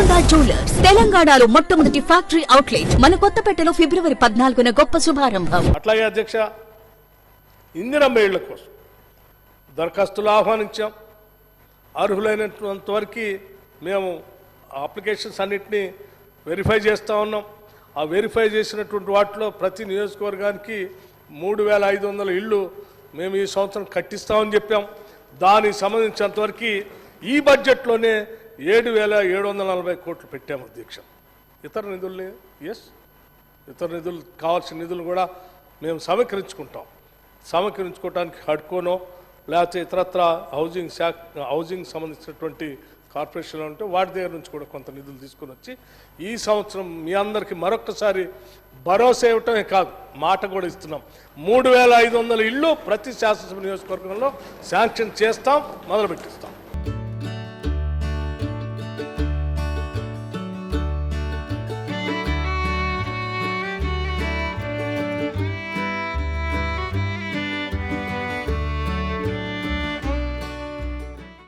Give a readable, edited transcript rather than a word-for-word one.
Golconda jewellers తెలంగాణలో మొట్టమొదటి factory outlet మన కొత్తపేటలో ఫిబ్రవరి 14న గొప్ప శుభారంభం. అట్లాగే అధ్యక్ష, ఇందిరమ్మ ఇళ్ల కోసం దరఖాస్తులు ఆహ్వానించాం. అర్హులైనంత వరకు మేము అప్లికేషన్స్ అన్నింటినీ వెరిఫై చేస్తూ ఉన్నాం. ఆ వెరిఫై చేసినటువంటి వాటిలో ప్రతి నియోజకవర్గానికి 3500 ఇళ్ళు మేము ఈ సంవత్సరం కట్టిస్తామని చెప్పాం. దానికి సంబంధించినంతవరకు ఈ బడ్జెట్లోనే 7740 కోట్లు పెట్టాము అధ్యక్ష. ఇతర నిధుల్ని ఇతర నిధులు కావాల్సిన నిధులు కూడా మేము సమీకరించుకోవడానికి హడ్కోనో లేకపోతే ఇతరత్ర హౌజింగ్ సంబంధించినటువంటి కార్పొరేషన్లు ఉంటే వాటి దగ్గర నుంచి కూడా కొంత నిధులు తీసుకొని వచ్చి ఈ సంవత్సరం మీ అందరికీ మరొకసారి భరోసా ఇవ్వటమే కాదు, మాట కూడా ఇస్తున్నాం. 3500 ఇళ్ళు ప్రతి శాసనసభ నియోజకవర్గంలో శాంక్షన్ చేస్తాం, మొదలుపెట్టిస్తాం.